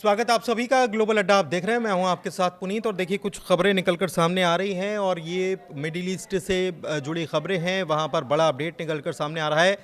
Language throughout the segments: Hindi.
स्वागत आप सभी का ग्लोबल अड्डा आप देख रहे हैं। मैं हूं आपके साथ पुनीत और देखिए कुछ खबरें निकलकर सामने आ रही हैं और ये मिडिल ईस्ट से जुड़ी खबरें हैं। वहां पर बड़ा अपडेट निकलकर सामने आ रहा है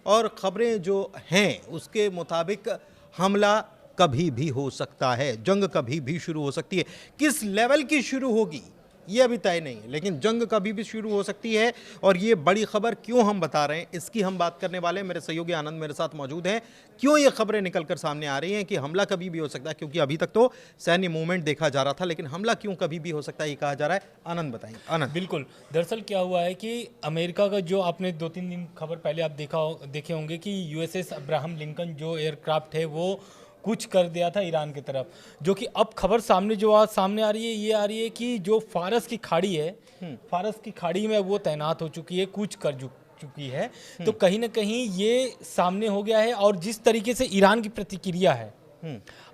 और खबरें जो हैं उसके मुताबिक हमला कभी भी हो सकता है, जंग कभी भी शुरू हो सकती है। किस लेवल की शुरू होगी ये अभी तय नहीं है, लेकिन जंग कभी भी शुरू हो सकती है। और ये बड़ी खबर क्यों हम बता रहे हैं इसकी हम बात करने वाले हैं। मेरे सहयोगी आनंद मेरे साथ मौजूद हैं। क्यों ये खबरें निकलकर सामने आ रही हैं कि हमला कभी भी हो सकता है, क्योंकि अभी तक तो सैन्य मूवमेंट देखा जा रहा था, लेकिन हमला क्यों कभी भी हो सकता है ये कहा जा रहा है। आनंद बताएंगे। आनंद। बिल्कुल, दरअसल क्या हुआ है कि अमेरिका का जो आपने 2-3 दिन खबर पहले आप देखे होंगे कि यूएसएस अब्राहम लिंकन जो एयरक्राफ्ट है वो कुछ कर दिया था ईरान की तरफ, जो कि अब खबर सामने आ रही है, ये आ रही है कि जो फारस की खाड़ी है, फारस की खाड़ी में वो तैनात हो चुकी है, कुछ कर चुकी है। तो कहीं ना कहीं ये सामने हो गया है। और जिस तरीके से ईरान की प्रतिक्रिया है,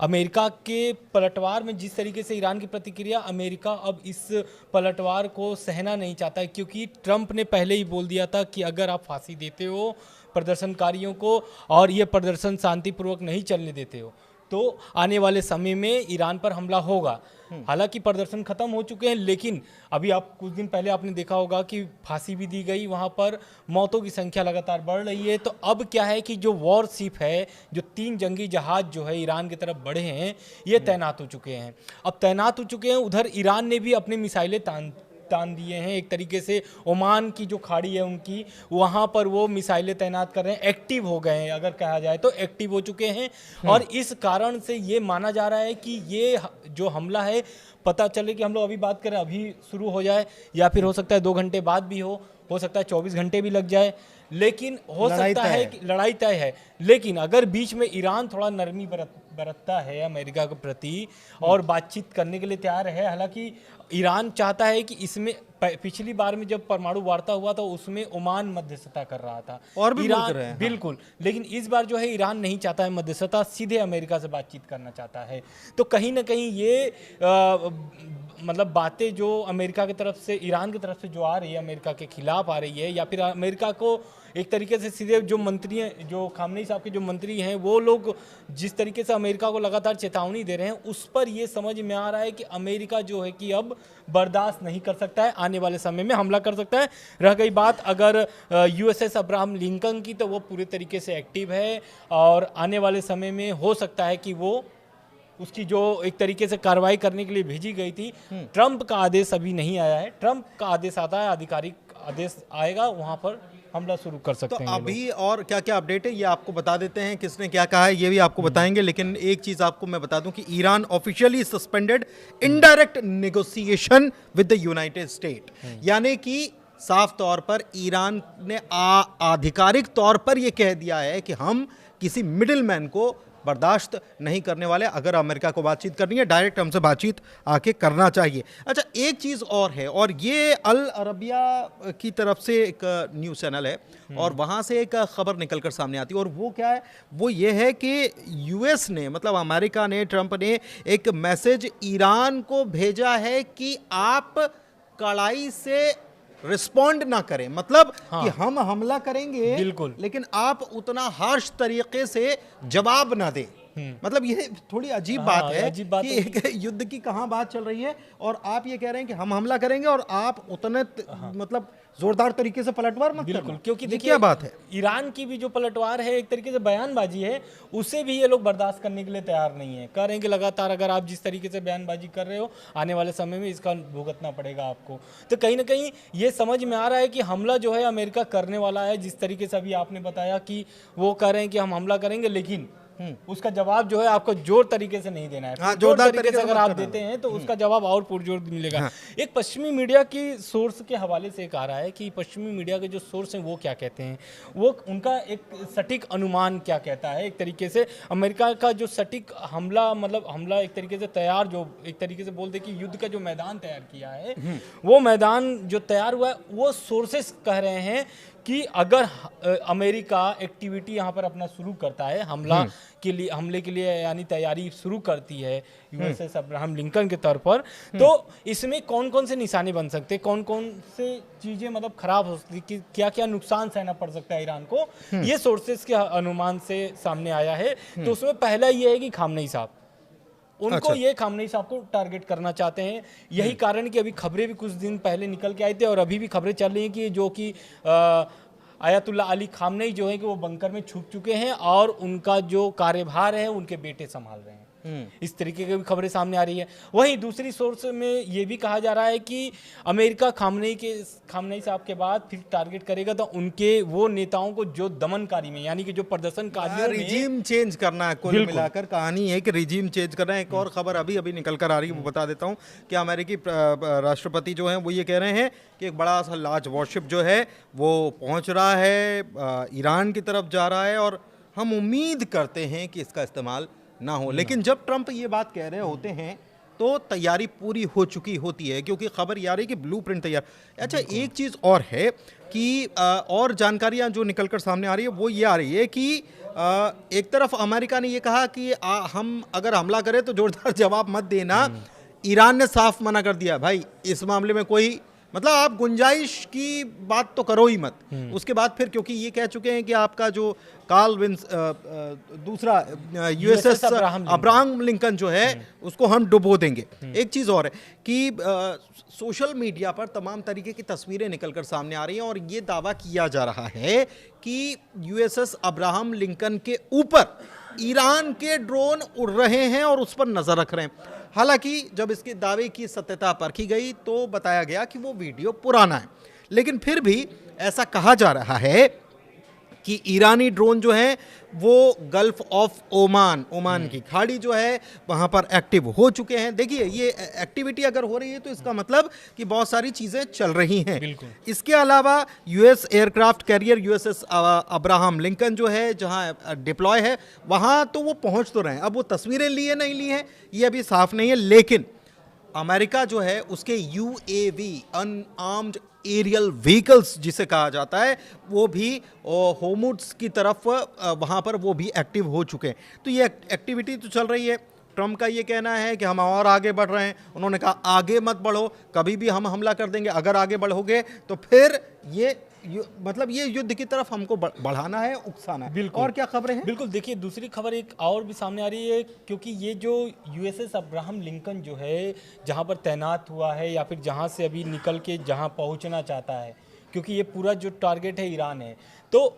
अमेरिका के पलटवार में जिस तरीके से ईरान की प्रतिक्रिया, अमेरिका अब इस पलटवार को सहना नहीं चाहता है, क्योंकि ट्रंप ने पहले ही बोल दिया था कि अगर आप फांसी देते हो प्रदर्शनकारियों को और ये प्रदर्शन शांतिपूर्वक नहीं चलने देते हो तो आने वाले समय में ईरान पर हमला होगा। हालांकि प्रदर्शन खत्म हो चुके हैं, लेकिन अभी आप कुछ दिन पहले आपने देखा होगा कि फांसी भी दी गई, वहां पर मौतों की संख्या लगातार बढ़ रही है। तो अब क्या है कि जो वॉरशिप है, जो 3 जंगी जहाज जो है ईरान की तरफ बढ़े हैं, ये तैनात हो चुके हैं। अब तैनात हो चुके हैं, उधर ईरान ने भी अपनी मिसाइलें तान दिए हैं। एक तरीके से ओमान की जो खाड़ी है उनकी, वहां पर वो मिसाइलें तैनात कर रहे हैं, एक्टिव हो गए हैं, अगर कहा जाए तो एक्टिव हो चुके हैं। और इस कारण से ये माना जा रहा है कि ये जो हमला है, पता चले कि हम लोग अभी बात करें अभी शुरू हो जाए, या फिर हो सकता है 2 घंटे बाद भी हो सकता है 24 घंटे भी लग जाए, लेकिन हो सकता है कि लड़ाई तय है। लेकिन अगर बीच में ईरान थोड़ा नरमी बरतता है अमेरिका के प्रति और बातचीत करने के लिए तैयार है, हालांकि ईरान चाहता है कि इसमें पिछली बार में जब परमाणु वार्ता हुआ था उसमें ओमान मध्यस्थता कर रहा था और भी ईरान, हाँ। बिल्कुल। लेकिन इस बार जो है ईरान नहीं चाहता है मध्यस्थता, सीधे अमेरिका से बातचीत करना चाहता है। तो कहीं ना कहीं ये मतलब बातें जो अमेरिका की तरफ से, ईरान की तरफ से जो आ रही है, अमेरिका के खिलाफ आ रही है, या फिर अमेरिका को एक तरीके से सीधे जो मंत्री हैं, जो खामनेई साहब के जो मंत्री हैं, वो लोग जिस तरीके से अमेरिका को लगातार चेतावनी दे रहे हैं, उस पर ये समझ में आ रहा है कि अमेरिका जो है कि अब बर्दाश्त नहीं कर सकता है, आने वाले समय में हमला कर सकता है। रह गई बात अगर यूएसएस अब्राहम लिंकन की, तो वो पूरे तरीके से एक्टिव है और आने वाले समय में हो सकता है कि वो उसकी जो एक तरीके से कार्रवाई करने के लिए भेजी गई थी, ट्रंप का आदेश अभी नहीं आया है। ट्रंप का आदेश आता है, आधिकारिक आदेश आएगा, वहां पर हमला शुरू कर सकते हैं। तो अभी और क्या क्या अपडेट है ये आपको बता देते हैं, किसने क्या कहा है ये भी आपको बताएंगे। लेकिन एक चीज आपको मैं बता दूं कि Iran officially suspended indirect negotiation with the United state, यानी कि साफ तौर पर ईरान ने आधिकारिक तौर पर यह कह दिया है कि हम किसी मिडिलमैन को बर्दाश्त नहीं करने वाले। अगर अमेरिका को बातचीत करनी है, डायरेक्ट हमसे बातचीत आके करना चाहिए। अच्छा, एक चीज़ और है, और ये अल अरबिया की तरफ से एक न्यूज़ चैनल है और वहाँ से एक खबर निकलकर सामने आती है, और वो क्या है, वो ये है कि यूएस ने, मतलब अमेरिका ने, ट्रंप ने एक मैसेज ईरान को भेजा है कि आप कड़ाई से रिस्पॉन्ड ना करें, मतलब कि हम हमला करेंगे, बिल्कुल, लेकिन आप उतना हार्श तरीके से जवाब ना दें। मतलब ये थोड़ी अजीब बात है कि एक युद्ध की कहां बात चल रही है और आप ये कह रहे हैं कि हम हमला करेंगे और आप उतने मतलब जोरदार तरीके से पलटवार मत करना। क्योंकि देखिए क्या बात है, ईरान की भी जो पलटवार है, एक तरीके से बयानबाजी है, उसे भी ये लोग बर्दाश्त करने के लिए तैयार नहीं है। कह रहे हैं कि लगातार अगर आप जिस तरीके से बयानबाजी कर रहे हो, आने वाले समय में इसका भुगतना पड़ेगा आपको। तो कहीं ना कहीं ये समझ में आ रहा है कि हमला जो है अमेरिका करने वाला है। जिस तरीके से अभी आपने बताया कि वो कह रहे हैं कि हम हमला करेंगे, लेकिन उसका जवाब जो है आपको जोर तरीके से नहीं देना है। हाँ, जोरदार तरीके से अगर आप देते हैं तो उसका जवाब और पुरजोर मिलेगा। हाँ। एक पश्चिमी मीडिया की सोर्स के हवाले से कहा रहा है कि पश्चिमी मीडिया के जो सोर्स हैं वो क्या कहते हैं, वो उनका एक सटीक अनुमान क्या कहता है। एक तरीके से अमेरिका का जो सटीक हमला, मतलब हमला एक तरीके से तैयार, जो एक तरीके से बोलते कि युद्ध का जो मैदान तैयार किया है, वो मैदान जो तैयार हुआ है, वो सोर्सेस कह रहे हैं कि अगर अमेरिका एक्टिविटी यहाँ पर अपना शुरू करता है, हमले के लिए यानी तैयारी शुरू करती है यूएसएस अब्राहम लिंकन के तौर पर, तो इसमें कौन कौन से निशाने बन सकते हैं, कौन कौन से चीजें मतलब खराब हो सकती है, क्या क्या नुकसान सहना पड़ सकता है ईरान को, ये सोर्सेस के अनुमान से सामने आया है। तो उसमें पहला ये है कि खामनेई साहब उनको अच्छा। ये खामनेई साहब को टारगेट करना चाहते हैं। यही कारण कि अभी खबरें भी कुछ दिन पहले निकल के आए थे और अभी भी खबरें चल रही हैं कि जो कि आयतुल्ला अली खामनेई जो है कि वो बंकर में छुप चुके हैं और उनका जो कार्यभार है उनके बेटे संभाल रहे हैं। इस तरीके की भी खबरें सामने आ रही है। वहीं दूसरी सोर्स में ये भी कहा जा रहा है कि अमेरिका खामनेई साहब के बाद फिर टारगेट करेगा तो उनके वो नेताओं को जो दमनकारी में, यानी कि जो प्रदर्शनकारियों में रिजीम चेंज करना है। कुल मिलाकर कहानी है कि रिजीम चेंज करना है। एक और खबर अभी अभी निकल कर आ रही है, वो बता देता हूँ कि अमेरिकी राष्ट्रपति जो हैं वो ये कह रहे हैं कि एक बड़ा सा लार्ज वॉरशिप जो है वो पहुँच रहा है, ईरान की तरफ जा रहा है और हम उम्मीद करते हैं कि इसका इस्तेमाल ना हो। लेकिन जब ट्रंप ये बात कह रहे होते हैं तो तैयारी पूरी हो चुकी होती है, क्योंकि खबर ये आ रही है कि ब्लूप्रिंट तैयार। अच्छा, एक चीज़ और है कि और जानकारियां जो निकलकर सामने आ रही है वो ये आ रही है कि एक तरफ अमेरिका ने ये कहा कि हम अगर हमला करें तो जोरदार जवाब मत देना। ईरान ने साफ मना कर दिया, भाई इस मामले में कोई मतलब आप गुंजाइश की बात तो करो ही मत। उसके बाद फिर क्योंकि ये कह चुके हैं कि आपका जो कार्ल विंस दूसरा यूएसएस अब्राहम लिंकन जो है उसको हम डुबो देंगे। एक चीज़ और है कि सोशल मीडिया पर तमाम तरीके की तस्वीरें निकलकर सामने आ रही हैं और ये दावा किया जा रहा है कि यूएसएस अब्राहम लिंकन के ऊपर ईरान के ड्रोन उड़ रहे हैं और उस पर नजर रख रहे हैं। हालांकि जब इसके दावे की सत्यता परखी गई तो बताया गया कि वो वीडियो पुराना है, लेकिन फिर भी ऐसा कहा जा रहा है कि ईरानी ड्रोन जो है वो गल्फ ऑफ ओमान की खाड़ी जो है वहाँ पर एक्टिव हो चुके हैं। देखिए, ये एक्टिविटी अगर हो रही है तो इसका मतलब कि बहुत सारी चीज़ें चल रही हैं। इसके अलावा US aircraft carrier USS Abraham Lincoln जो है जहाँ डिप्लॉय है वहाँ तो वो पहुँच तो रहे हैं। अब वो तस्वीरें लिए नहीं ली हैं ये अभी साफ नहीं है, लेकिन अमेरिका जो है उसके यूएवी अनआर्म्ड एरियल व्हीकल्स जिसे कहा जाता है वो भी होर्मुज़ की तरफ वहाँ पर वो भी एक्टिव हो चुके हैं। तो ये एक्टिविटी तो चल रही है। ट्रम्प का ये कहना है कि हम और आगे बढ़ रहे हैं। उन्होंने कहा आगे मत बढ़ो, कभी भी हम हमला कर देंगे, अगर आगे बढ़ोगे तो फिर ये मतलब ये युद्ध की तरफ हमको बढ़ाना है, उकसाना है। बिल्कुल। और क्या खबरें हैं? बिल्कुल, देखिए दूसरी खबर एक और भी सामने आ रही है, क्योंकि ये जो यूएसएस अब्राहम लिंकन जो है जहाँ पर तैनात हुआ है या फिर जहाँ से अभी निकल के जहाँ पहुँचना चाहता है, क्योंकि ये पूरा जो टारगेट है ईरान है, तो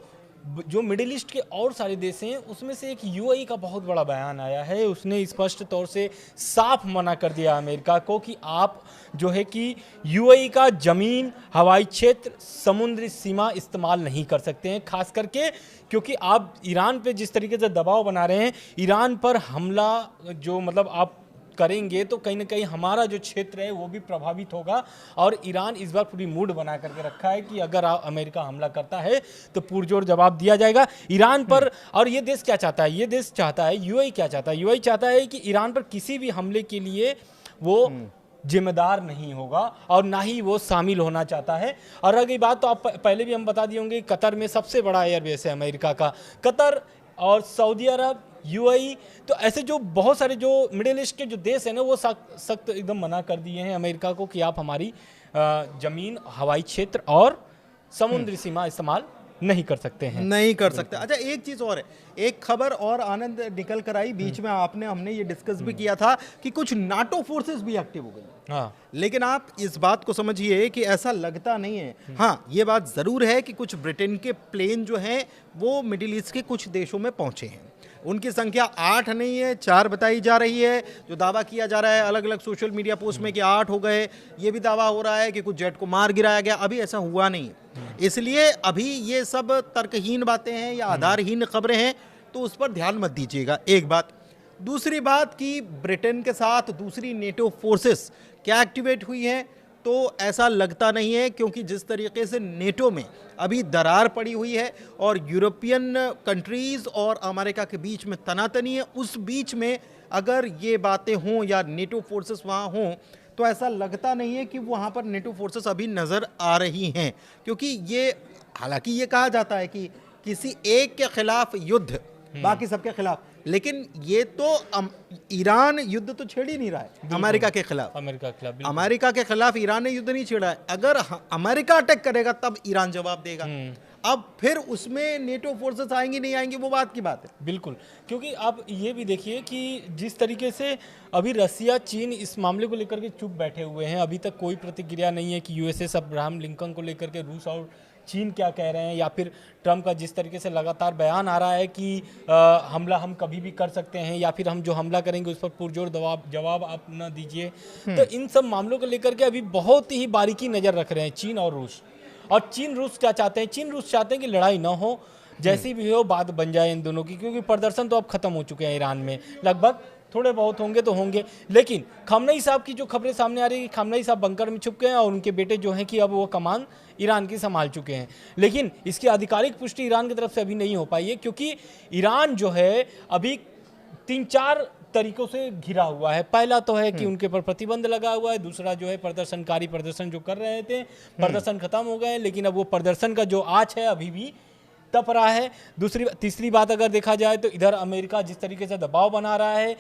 जो मिडिल ईस्ट के और सारे देश हैं उसमें से एक यूएई का बहुत बड़ा बयान आया है। उसने स्पष्ट तौर से साफ मना कर दिया अमेरिका को कि आप जो है कि यूएई का जमीन, हवाई क्षेत्र, समुद्री सीमा इस्तेमाल नहीं कर सकते हैं, खास करके क्योंकि आप ईरान पे जिस तरीके से दबाव बना रहे हैं, ईरान पर हमला जो मतलब आप करेंगे तो कहीं ना कहीं हमारा जो क्षेत्र है वो भी प्रभावित होगा। और ईरान इस बार पूरी मूड बना करके रखा है कि अगर अमेरिका हमला करता है तो पुरजोर जवाब दिया जाएगा ईरान पर। और ये देश क्या चाहता है? ये देश चाहता है, यूएई क्या चाहता है? यूएई चाहता है कि ईरान पर किसी भी हमले के लिए वो जिम्मेदार नहीं होगा और ना ही वो शामिल होना चाहता है। और अगर बात तो आप पहले भी हम बता दिए होंगे, कतर में सबसे बड़ा एयरबेस है अमेरिका का। कतर और सऊदी अरब, यूएई, तो ऐसे जो बहुत सारे जो मिडिल ईस्ट के जो देश हैं ना वो सख्त एकदम मना कर दिए हैं अमेरिका को कि आप हमारी जमीन, हवाई क्षेत्र और समुद्री सीमा इस्तेमाल नहीं कर सकते हैं, नहीं कर सकते। अच्छा, एक चीज़ और है, एक खबर और आनंद निकल कर आई बीच में, हमने ये डिस्कस भी किया था कि कुछ नाटो फोर्सेस भी एक्टिव हो गई। हाँ, लेकिन आप इस बात को समझिए कि ऐसा लगता नहीं है। हाँ, ये बात ज़रूर है कि कुछ ब्रिटेन के प्लेन जो हैं वो मिडिल ईस्ट के कुछ देशों में पहुंचे हैं। उनकी संख्या 8 नहीं है, 4 बताई जा रही है। जो दावा किया जा रहा है अलग अलग सोशल मीडिया पोस्ट में कि 8 हो गए, ये भी दावा हो रहा है कि कुछ जेट को मार गिराया गया। अभी ऐसा हुआ नहीं है, इसलिए अभी ये सब तर्कहीन बातें हैं या आधारहीन खबरें हैं, तो उस पर ध्यान मत दीजिएगा। एक बात। दूसरी बात कि ब्रिटेन के साथ दूसरी नेटो फोर्सेस क्या एक्टिवेट हुई हैं, तो ऐसा लगता नहीं है, क्योंकि जिस तरीके से नेटो में अभी दरार पड़ी हुई है और यूरोपियन कंट्रीज़ और अमेरिका के बीच में तनातनी है, उस बीच में अगर ये बातें हों या नेटो फोर्सेस वहाँ हों तो ऐसा लगता नहीं है कि वहाँ पर नेटो फोर्सेस अभी नज़र आ रही हैं। क्योंकि ये, हालांकि ये कहा जाता है कि किसी एक के खिलाफ युद्ध, बाकी सबके खिलाफ, लेकिन ये तो ईरान युद्ध तो छेड़ ही नहीं रहा है अमेरिका के खिलाफ। अमेरिका के खिलाफ, बिल्कुल। अमेरिका के खिलाफ ईरान ने युद्ध नहीं छेड़ा है। अगर अमेरिका अटैक करेगा तब ईरान जवाब देगा। अब फिर उसमें नेटो फोर्सेस आएंगी नहीं आएंगी वो बात की बात है। बिल्कुल, क्योंकि आप ये भी देखिए कि जिस तरीके से अभी रसिया चीन इस मामले को लेकर के चुप बैठे हुए हैं, अभी तक कोई प्रतिक्रिया नहीं है कि यूएसएस अब्राहम लिंकन को लेकर के रूस और चीन क्या कह रहे हैं, या फिर ट्रम्प का जिस तरीके से लगातार बयान आ रहा है कि हमला हम कभी भी कर सकते हैं, या फिर हम जो हमला करेंगे उस पर पुरजोर जवाब आप न दीजिए। तो इन सब मामलों को लेकर के अभी बहुत ही बारीकी नज़र रख रहे हैं चीन और रूस। और चीन रूस क्या चाहते हैं? चीन रूस चाहते हैं कि लड़ाई ना हो, जैसी भी हो बात बन जाए इन दोनों की, क्योंकि प्रदर्शन तो अब खत्म हो चुके हैं ईरान में, लगभग थोड़े बहुत होंगे तो होंगे। लेकिन खामनेई साहब की जो खबरें सामने आ रही है, खामनेई साहब बंकर में छुप गए हैं और उनके बेटे जो हैं कि अब वो कमान ईरान की संभाल चुके हैं। लेकिन इसकी आधिकारिक पुष्टि ईरान की तरफ से अभी नहीं हो पाई है, क्योंकि ईरान जो है अभी 3-4 तरीकों से घिरा हुआ है। पहला तो है कि उनके ऊपर प्रतिबंध लगा हुआ है, दूसरा जो है प्रदर्शनकारी प्रदर्शन जो कर रहे थे, प्रदर्शन खत्म हो गए, लेकिन अब वो प्रदर्शन का जो आँच है अभी भी तप रहा है। तीसरी बात अगर देखा जाए तो इधर अमेरिका जिस तरीके से दबाव बना रहा है,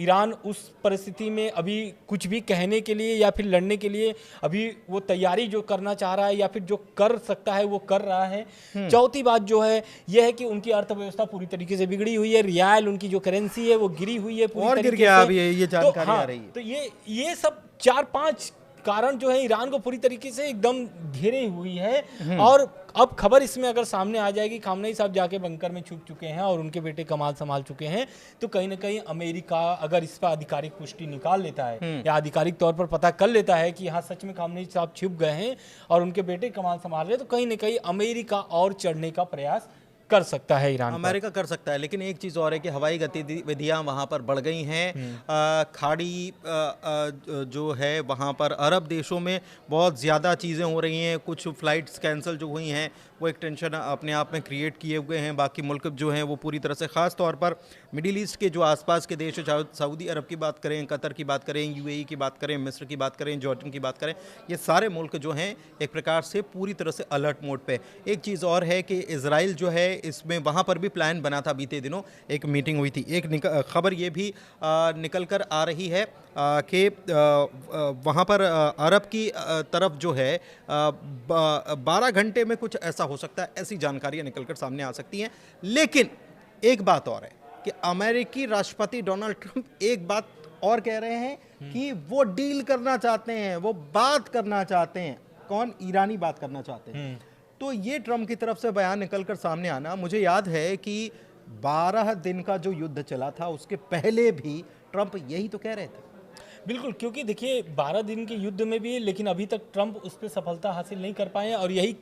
ईरान उस परिस्थिति में अभी कुछ भी कहने के लिए या फिर लड़ने के लिए अभी वो तैयारी जो करना चाह रहा है या फिर जो कर सकता है वो कर रहा है। चौथी बात जो है यह है कि उनकी अर्थव्यवस्था पूरी तरीके से बिगड़ी हुई है, रियाल उनकी जो करेंसी है वो गिरी हुई है पूरी तरीके से। ये जानकारी आ रही है। तो ये सब 4-5 कारण जो है ईरान को पूरी तरीके से एकदम घेरे हुई है। और अब खबर इसमें अगर सामने आ जाएगी, खामनेई साहब जाके बंकर में छुप चुके हैं और उनके बेटे कमाल संभाल चुके हैं, तो कहीं ना कहीं अमेरिका अगर इस पर आधिकारिक पुष्टि निकाल लेता है या आधिकारिक तौर पर पता कर लेता है कि हाँ सच में खामनेई साहब छुप गए हैं और उनके बेटे कमाल संभाल रहे हैं, तो कहीं ना कहीं अमेरिका और चढ़ने का प्रयास कर सकता है ईरान, अमेरिका कर सकता है। लेकिन एक चीज़ और है कि हवाई गतिविधियां वहां पर बढ़ गई हैं। खाड़ी जो है वहां पर अरब देशों में बहुत ज़्यादा चीज़ें हो रही हैं। कुछ फ़्लाइट्स कैंसिल जो हुई हैं वो एक टेंशन अपने आप में क्रिएट किए हुए हैं। बाकी मुल्क जो हैं वो पूरी तरह से, ख़ास तौर पर मिडिल ईस्ट के जो आसपास के देश है, सऊदी अरब की बात करें, कतर की बात करें, यूएई की बात करें, मिस्र की बात करें, जॉर्डन की बात करें, ये सारे मुल्क जो हैं एक प्रकार से पूरी तरह से अलर्ट मोड पे। एक चीज़ और है कि इजराइल जो है इसमें वहाँ पर भी प्लान बना था, बीते दिनों एक मीटिंग हुई थी। एक खबर ये भी निकल कर आ रही है कि वहाँ पर अरब की तरफ जो है 12 घंटे में कुछ ऐसा हो सकता है, ऐसी जानकारियाँ निकल कर सामने आ सकती हैं। लेकिन एक बात और है कि अमेरिकी राष्ट्रपति डोनाल्ड ट्रंप एक बात और कह रहे हैं कि वो डील करना चाहते हैं, वो बात करना चाहते हैं। कौन? ईरानी बात करना चाहते हैं। तो ये ट्रंप की तरफ से बयान निकलकर सामने आना, मुझे याद है कि 12 दिन का जो युद्ध चला था उसके पहले भी ट्रंप यही तो कह रहे थे। बिल्कुल, क्योंकि देखिए 12 दिन के युद्ध में भी, लेकिन अभी तक ट्रंप उस पर सफलता हासिल नहीं कर पाए, और यही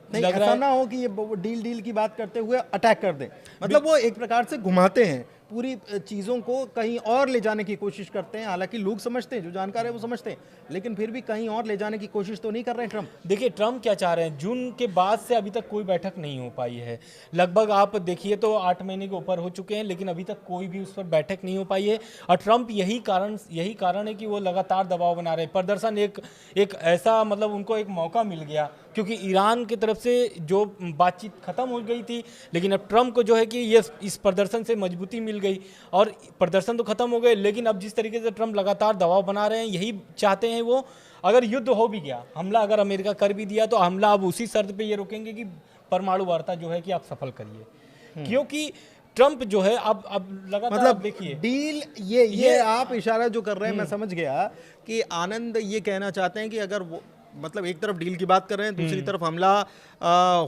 नहीं ऐसा ना हो कि ये डील की बात करते हुए अटैक कर दें। मतलब वो एक प्रकार से घुमाते हैं, पूरी चीज़ों को कहीं और ले जाने की कोशिश करते हैं। हालांकि लोग समझते हैं, जो जानकार है वो समझते हैं, लेकिन फिर भी कहीं और ले जाने की कोशिश तो नहीं कर रहे हैं ट्रंप। देखिए ट्रंप क्या चाह रहे हैं, जून के बाद से अभी तक कोई बैठक नहीं हो पाई है। लगभग आप देखिए तो 8 महीने के ऊपर हो चुके हैं, लेकिन अभी तक कोई भी उस पर बैठक नहीं हो पाई है। और ट्रंप यही कारण है कि वो लगातार दबाव बना रहे हैं। प्रदर्शन एक ऐसा, मतलब उनको एक मौका मिल गया, क्योंकि ईरान की तरफ से जो बातचीत खत्म हो गई थी, लेकिन अब ट्रंप को जो है कि ये इस प्रदर्शन से मजबूती मिल गई और प्रदर्शन तो खत्म हो गए, लेकिन अब जिस तरीके से ट्रंप लगातार दबाव बना रहे हैं, यही चाहते हैं वो, अगर युद्ध हो भी गया, हमला अगर अमेरिका कर भी दिया, तो हमला अब उसी शर्त पे ये रोकेंगे कि परमाणु वार्ता जो है कि आप सफल करिए। क्योंकि ट्रंप जो है अब लगातार, मतलब देखिए डील, ये आप इशारा जो कर रहे हैं मैं समझ गया कि आनंद ये कहना चाहते हैं कि अगर वो, मतलब एक तरफ डील की बात कर रहे हैं, दूसरी तरफ हमला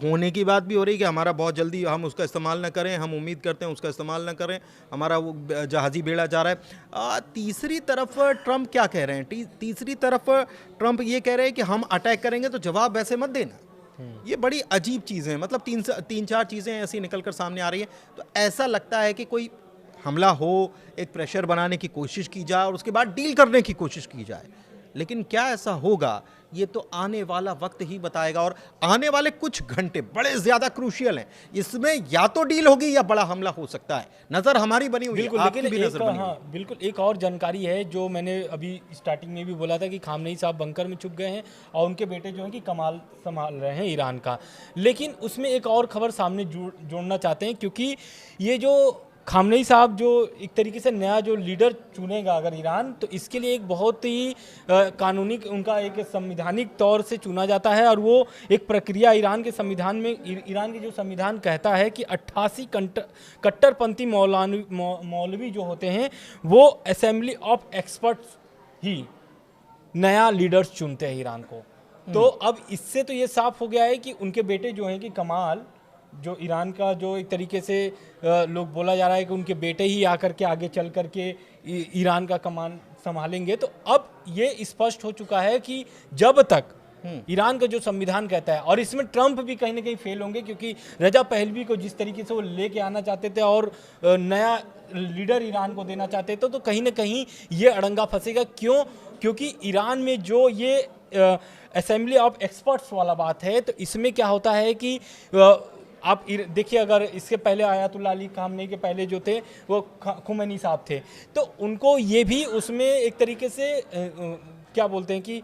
होने की बात भी हो रही है कि हमारा बहुत जल्दी हम उसका इस्तेमाल न करें, हम उम्मीद करते हैं उसका इस्तेमाल न करें, हमारा वो जहाजी बेड़ा जा रहा है। तीसरी तरफ ट्रंप क्या कह रहे हैं? तीसरी तरफ ट्रंप ये कह रहे हैं कि हम अटैक करेंगे तो जवाब वैसे मत देना। ये बड़ी अजीब चीज़ें हैं, मतलब 3-4 चीज़ें ऐसी निकल कर सामने आ रही हैं। तो ऐसा लगता है कि कोई हमला हो, एक प्रेशर बनाने की कोशिश की जाए और उसके बाद डील करने की कोशिश की जाए। लेकिन क्या ऐसा होगा, ये तो आने वाला वक्त ही बताएगा। और आने वाले कुछ घंटे बड़े ज़्यादा क्रूशियल हैं। इसमें या तो डील होगी या बड़ा हमला हो सकता है। नज़र हमारी बनी हुई है, आपकी भी नज़र बनी हुई है। बिल्कुल, एक और जानकारी है जो मैंने अभी स्टार्टिंग में भी बोला था कि खामनेई साहब बंकर में छुप गए हैं और उनके बेटे जो हैं कि कमाल संभाल रहे हैं ईरान का। लेकिन उसमें एक और खबर सामने जोड़ना चाहते हैं, क्योंकि ये जो खामनेई साहब जो एक तरीके से नया जो लीडर चुनेगा अगर ईरान, तो इसके लिए एक बहुत ही कानूनी उनका एक संवैधानिक तौर से चुना जाता है, और वो एक प्रक्रिया ईरान के संविधान में, ईरान के जो संविधान कहता है कि 88 कट्टरपंथी मौलवी जो होते हैं वो असेंबली ऑफ एक्सपर्ट्स ही नया लीडर्स चुनते हैं ईरान को। तो अब इससे तो ये साफ हो गया है कि उनके बेटे जो हैं कि कमाल, जो ईरान का जो एक तरीके से लोग बोला जा रहा है कि उनके बेटे ही आकर के आगे चल कर के ईरान का कमान संभालेंगे। तो अब ये स्पष्ट हो चुका है कि जब तक ईरान का जो संविधान कहता है, और इसमें ट्रंप भी कहीं ना कहीं फेल होंगे, क्योंकि रजा पहलवी को जिस तरीके से वो लेके आना चाहते थे और नया लीडर ईरान को देना चाहते थे, तो कहीं ना कहीं ये अड़ंगा फंसेगा। क्यों? क्योंकि ईरान में जो ये असेंबली ऑफ एक्सपर्ट्स वाला बात है, तो इसमें क्या होता है कि आप देखिए, अगर इसके पहले आयतुल्लाह अली खामनेई के पहले जो थे वो खुमैनी साहब थे, तो उनको ये भी उसमें एक तरीके से क्या बोलते हैं कि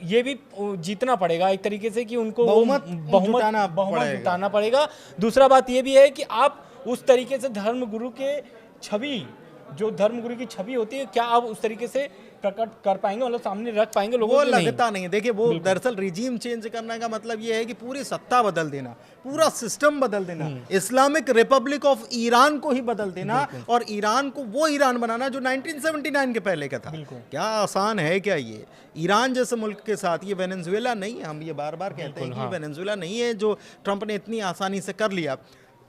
ये भी जीतना पड़ेगा एक तरीके से, कि उनको बहुमत जुटाना पड़ेगा। दूसरा बात ये भी है कि आप उस तरीके से धर्मगुरु के छवि, जो धर्मगुरु की छवि होती है, क्या आप उस तरीके से प्रकट कर पाएंगे, मतलब सामने रख पाएंगे लोगों को? लगता नहीं है। देखिए, वो दरअसल रिजीम चेंज करने का मतलब ये है कि पूरी सत्ता बदल देना, पूरा सिस्टम बदल देना, इस्लामिक रिपब्लिक ऑफ ईरान को ही बदल देना, और ईरान को वो ईरान बनाना जो 1979 के पहले का था। क्या आसान है क्या ये? ईरान जैसे मुल्क के साथ, ये वेनेजुएला नहीं है, हम ये बार बार कहते हैं कि वेनेजुएला नहीं है जो ट्रंप ने इतनी आसानी से कर लिया।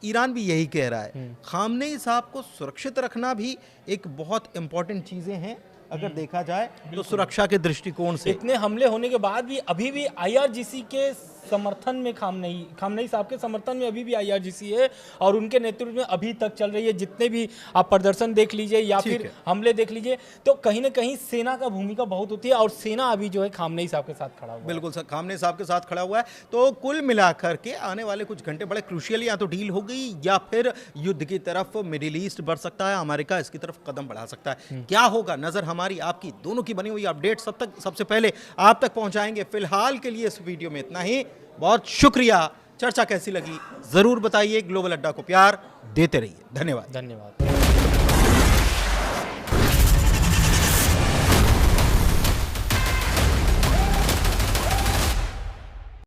ईरान भी यही कह रहा है। खामनेई साहब को सुरक्षित रखना भी एक बहुत इंपॉर्टेंट चीजें हैं अगर देखा जाए तो, सुरक्षा के दृष्टिकोण से। इतने हमले होने के बाद भी अभी भी आईआरजीसी के समर्थन में खामनेई साहब के समर्थन में अभी भी आईआरजीसी है, और उनके नेतृत्व में अभी तक चल रही है। जितने भी आप प्रदर्शन देख लीजिए या फिर हमले देख लीजिए, तो कहीं ना कहीं सेना का भूमिका बहुत होती है, और सेना अभी जो है खामनेई साहब के साथ खड़ा हुआ है। बिल्कुल सर, खामनेई साहब के साथ खड़ा हुआ है। तो कुल मिलाकर के आने वाले कुछ घंटे बड़े क्रूशियल, या तो डील हो गई या फिर युद्ध की तरफ मिडिल ईस्ट बढ़ सकता है, अमेरिका इसकी तरफ कदम बढ़ा सकता है। क्या होगा, नजर हमारी आपकी दोनों की बनी हुई अपडेट सबसे पहले आप तक पहुंचाएंगे। फिलहाल के लिए इस वीडियो में इतना ही। बहुत शुक्रिया। चर्चा कैसी लगी जरूर बताइए। ग्लोबल अड्डा को प्यार देते रहिए। धन्यवाद।